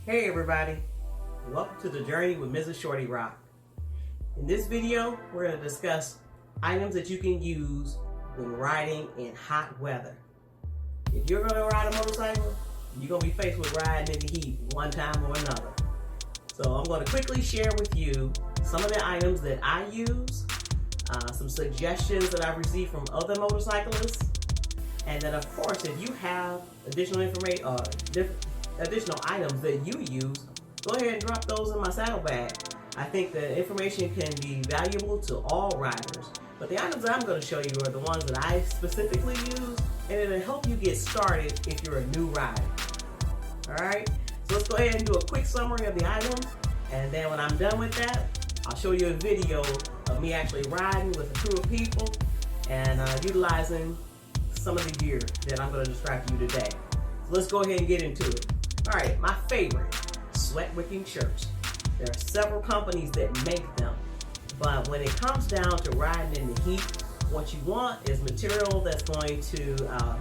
Hey everybody, welcome to the journey with Mrs. Shorty Rock. In this video, we're going to discuss items that you can use when riding in hot weather. If you're going to ride a motorcycle, you're going to be faced with riding in the heat one time or another. So I'm going to quickly share with you some of the items that I use, some suggestions that I've received from other motorcyclists, and then of course if you have additional information or additional items that you use, go ahead and drop those in my saddlebag. I think the information can be valuable to all riders, but the items that I'm going to show you are the ones that I specifically use, and it'll help you get started if you're a new rider. Alright, so let's go ahead and do a quick summary of the items, and then when I'm done with that, I'll show you a video of me actually riding with a crew of people and utilizing some of the gear that I'm going to describe to you today. So let's go ahead and get into it. Alright, my favorite, sweat wicking shirts. There are several companies that make them, but when it comes down to riding in the heat, what you want is material that's going to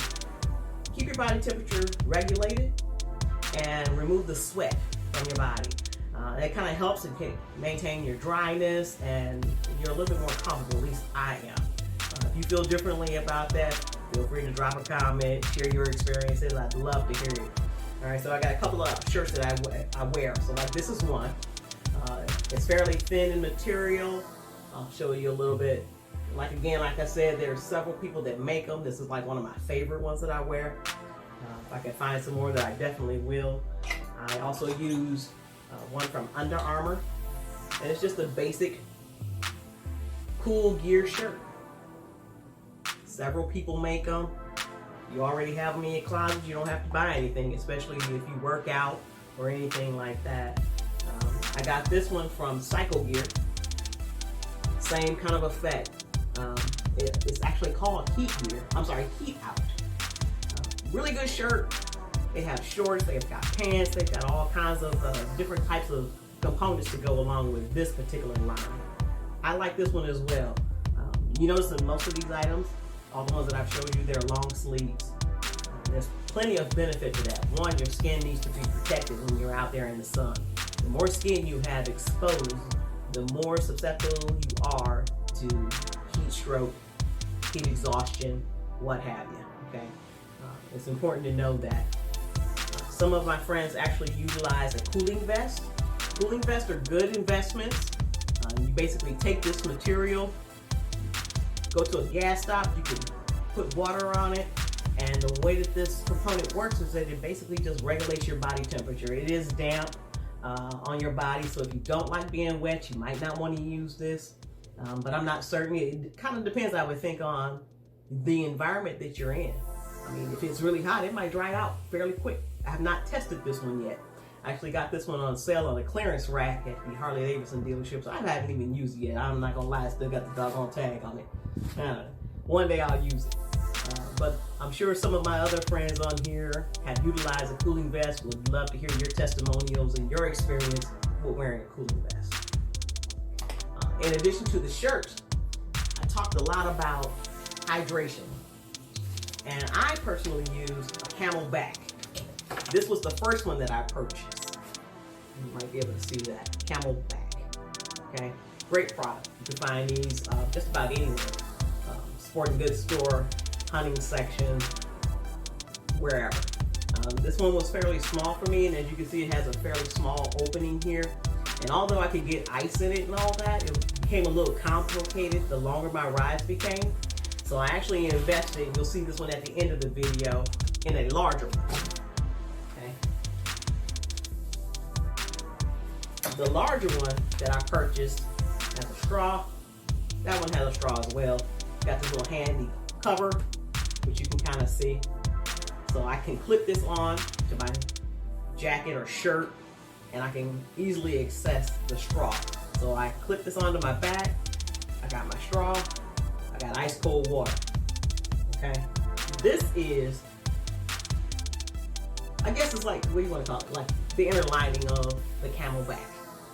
keep your body temperature regulated and remove the sweat from your body. That kind of helps to maintain your dryness, and you're a little bit more comfortable, at least I am. If you feel differently about that, feel free to drop a comment, share your experiences. I'd love to hear it. Alright, so I got a couple of shirts that I wear. So like this is one. It's fairly thin in material. I'll show you a little bit. Like I said, there's several people that make them. This is like one of my favorite ones that I wear. If I can find some more, that I definitely will. I also use one from Under Armour, and it's just a basic cool gear shirt. Several people make them. You already have them in your closet. You don't have to buy anything, especially if you work out or anything like that. I got this one from Cycle Gear. Same kind of effect. It's actually called Heat Gear. I'm sorry, Heat Out. Really good shirt. They have shorts, they've got pants, they've got all kinds of different types of components to go along with this particular line. I like this one as well. You notice that most of these items, all the ones that I've showed you, they're long sleeves. There's plenty of benefit to that. One, your skin needs to be protected when you're out there in the sun. The more skin you have exposed, the more susceptible you are to heat stroke, heat exhaustion, what have you, okay? It's important to know that. Some of my friends actually utilize a cooling vest. Cooling vests are good investments. You basically take this material, go to a gas stop, you can put water on it, and the way that this component works is that it basically just regulates your body temperature. It is damp on your body, so if you don't like being wet, you might not want to use this, but I'm not certain. It kind of depends, I would think, on the environment that you're in. I mean, if it's really hot, it might dry out fairly quick. I have not tested this one yet. I actually got this one on sale on a clearance rack at the Harley Davidson dealership, so I haven't even used it yet. I'm not gonna lie, I still got the doggone tag on it. One day I'll use it. But I'm sure some of my other friends on here have utilized a cooling vest. Would love to hear your testimonials and your experience with wearing a cooling vest. In addition to the shirts, I talked a lot about hydration. And I personally use a CamelBak. This was the first one that I purchased. You might be able to see that. CamelBak. Okay? Great product. You can find these just about anywhere. Sporting goods store, hunting section, wherever. This one was fairly small for me, and as you can see, it has a fairly small opening here. And although I could get ice in it and all that, it became a little complicated the longer my rides became. So I actually invested, you'll see this one at the end of the video, in a larger one. Okay. The larger one that I purchased has a straw. That one has a straw as well. Got this little handy cover, which you can kind of see. So I can clip this on to my jacket or shirt, and I can easily access the straw. So I clip this onto my back. I got my straw. I got ice cold water. Okay. This is, I guess it's like, what do you want to call it? Like the inner lining of the CamelBak.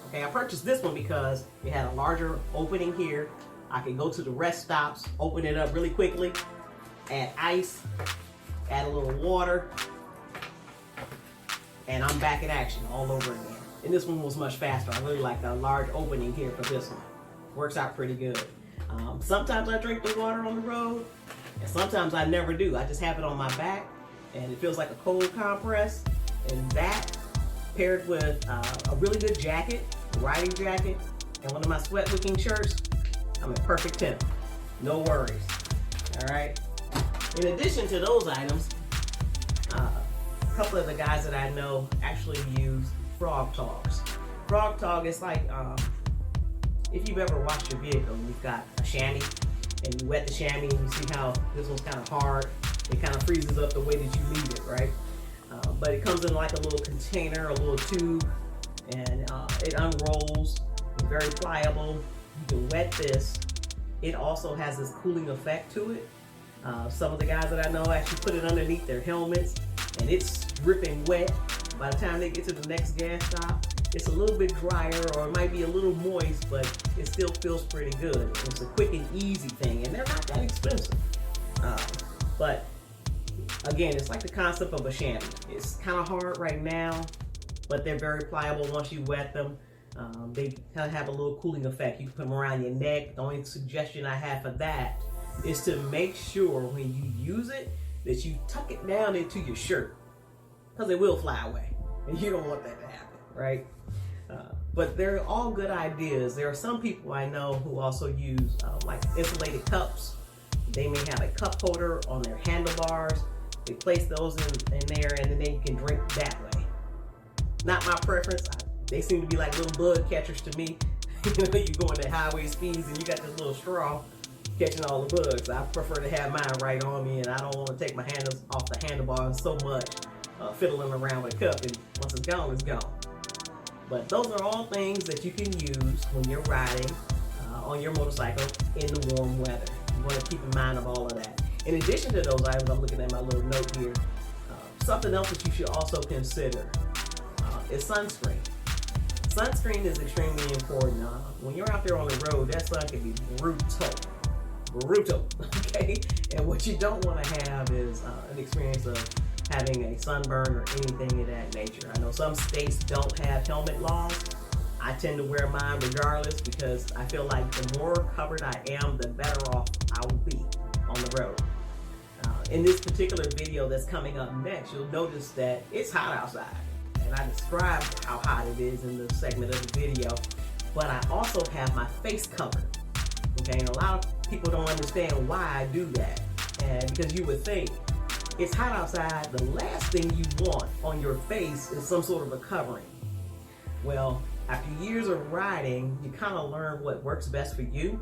Okay, I purchased this one because it had a larger opening here. I could go to the rest stops, open it up really quickly, add ice, add a little water, and I'm back in action all over again. And this one was much faster. I really like the large opening here for this one. Works out pretty good. Sometimes I drink the water on the road, and sometimes I never do. I just have it on my back, and it feels like a cold compress. And that, paired with a really good jacket, a riding jacket, and one of my sweat wicking shirts, I'm in perfect temp. No worries. All right. In addition to those items, a couple of the guys that I know actually use Frog Togs. Frog Tog is like, if you've ever washed your vehicle, you've got a chamois, and you wet the chamois, and you see how this one's kind of hard. It kind of freezes up the way that you leave it, right? But it comes in like a little container, a little tube, and it unrolls. It's very pliable. You can wet this. It also has this cooling effect to it. Some of the guys that I know actually put it underneath their helmets, and it's dripping wet. By the time they get to the next gas stop, it's a little bit drier, or it might be a little moist, but it still feels pretty good. It's a quick and easy thing, and they're not that expensive. But again, it's like the concept of a chamois. It's kind of hard right now, but they're very pliable once you wet them. They kind of have a little cooling effect. You can put them around your neck. The only suggestion I have for that is to make sure when you use it that you tuck it down into your shirt, because it will fly away, and you don't want that to happen, right? But they're all good ideas. There are some people I know who also use like insulated cups. They may have a cup holder on their handlebars. They place those in there, and then they can drink that way. Not my preference. They seem to be like little bug catchers to me. You go into highway speeds and you got this little straw catching all the bugs. I prefer to have mine right on me, and I don't want to take my hands off the handlebars so much, fiddling around with a cup, and once it's gone, it's gone. But those are all things that you can use when you're riding on your motorcycle in the warm weather. You want to keep in mind of all of that. In addition to those items, I'm looking at my little note here. Something else that you should also consider is sunscreen. Sunscreen is extremely important. When you're out there on the road, that sun can be brutal, okay? And what you don't want to have is an experience of having a sunburn or anything of that nature. I know some states don't have helmet laws. I tend to wear mine regardless, because I feel like the more covered I am, the better off I will be on the road. In this particular video that's coming up next, you'll notice that it's hot outside. And I described how hot it is in the segment of the video, but I also have my face covered. Okay, and a lot of people don't understand why I do that. And because you would think, it's hot outside, the last thing you want on your face is some sort of a covering. Well, after years of riding, you kind of learn what works best for you.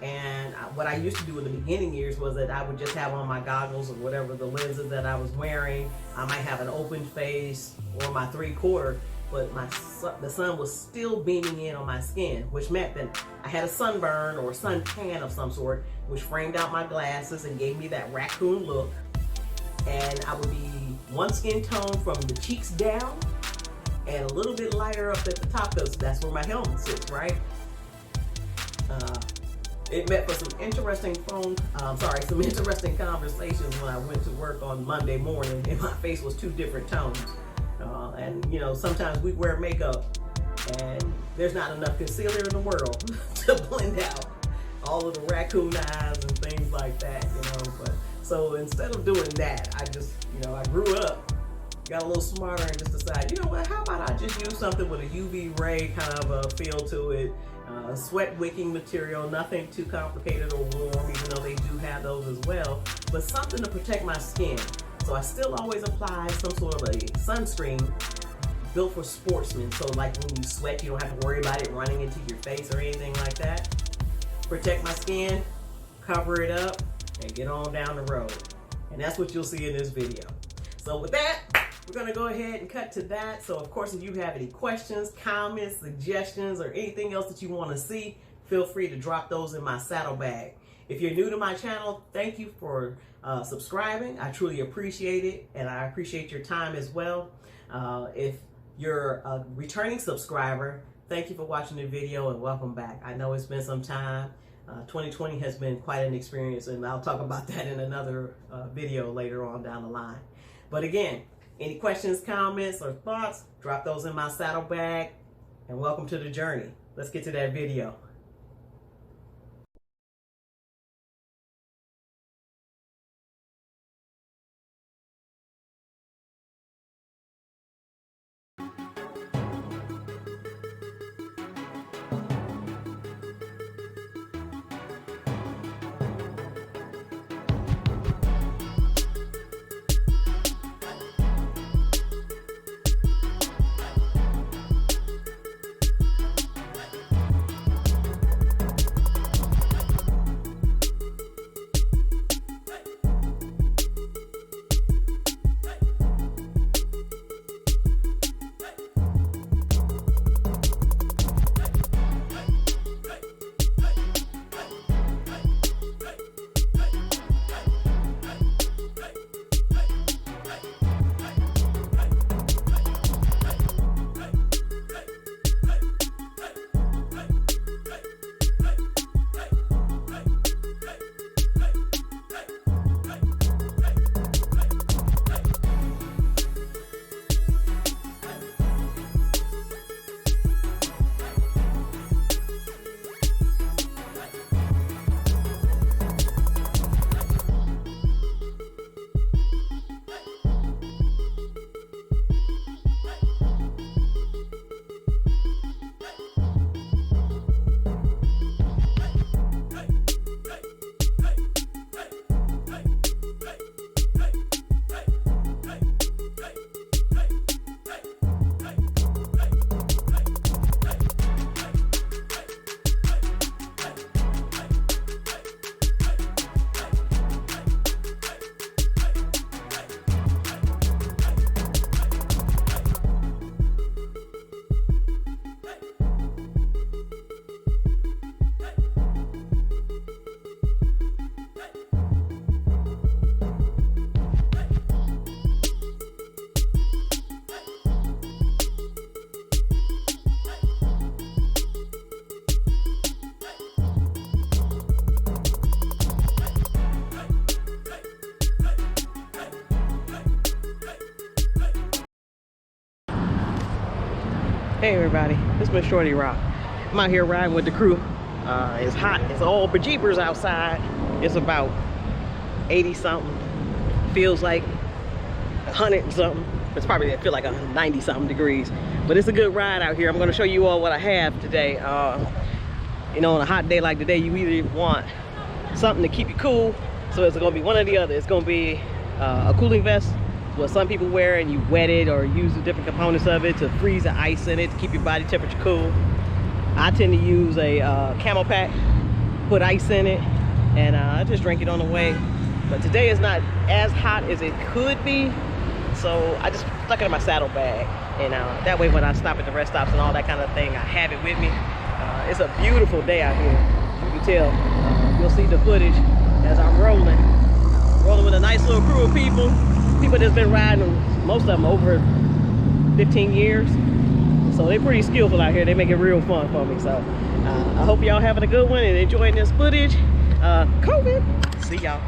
And what I used to do in the beginning years was that I would just have on my goggles or whatever the lenses that I was wearing. I might have an open face or my 3/4, but the sun was still beaming in on my skin, which meant that I had a sunburn or a suntan of some sort, which framed out my glasses and gave me that raccoon look. And I would be one skin tone from the cheeks down and a little bit lighter up at the top, because that's where my helmet sits, right? It met for some interesting interesting conversations when I went to work on Monday morning, and my face was two different tones. And you know, sometimes we wear makeup and there's not enough concealer in the world to blend out all of the raccoon eyes and things like that, you know. But so instead of doing that, I just, you know, I grew up, got a little smarter, and just decided, you know what, how about I just use something with a UV ray kind of a feel to it, sweat wicking material, nothing too complicated or warm, even though they do have those as well, but something to protect my skin. So I still always apply some sort of a sunscreen built for sportsmen. So like when you sweat, you don't have to worry about it running into your face or anything like that. Protect my skin, cover it up, and get on down the road. And that's what you'll see in this video. So with that, we're gonna go ahead and cut to that. So of course, if you have any questions, comments, suggestions, or anything else that you wanna see, feel free to drop those in my saddlebag. If you're new to my channel, thank you for subscribing. I truly appreciate it, and I appreciate your time as well. If you're a returning subscriber, thank you for watching the video and welcome back. I know it's been some time. 2020 has been quite an experience, and I'll talk about that in another video later on down the line. But again, Any questions, comments, or thoughts, drop those in my saddlebag, and welcome to the journey. Let's get to that video. Hey everybody, this is Miss Shorty Rock. I'm out here riding with the crew. It's hot, it's all bejeepers outside. It's about 80 something. Feels like 100 something. It's probably, it feel like 90 something degrees. But it's a good ride out here. I'm gonna show you all what I have today. You know, on a hot day like today, you either want something to keep you cool, so it's gonna be one or the other. It's gonna be a cooling vest, what some people wear, and you wet it or use the different components of it to freeze the ice in it to keep your body temperature cool. I tend to use a camel pack, put ice in it, and I just drink it on the way. But today is not as hot as it could be, so I just stuck it in my saddlebag. And that way when I stop at the rest stops and all that kind of thing, I have it with me. It's a beautiful day out here. You can tell. You'll see the footage as I'm rolling. Rolling with a nice little crew of people. People that's been riding, most of them over 15 years. So they're pretty skillful out here. They make it real fun for me. So I hope y'all having a good one and enjoying this footage. COVID. See y'all.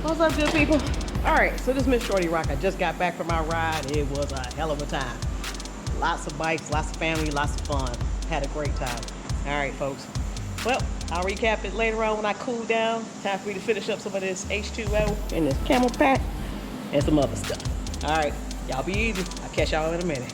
What's up, good people? All right, so this is Miss Shorty Rock. I just got back from my ride. It was a hell of a time. Lots of bikes, lots of family, lots of fun. Had a great time. All right, folks. Well, I'll recap it later on when I cool down. Time for me to finish up some of this H2O and this Camel Pack and some other stuff. All right, y'all be easy. I'll catch y'all in a minute.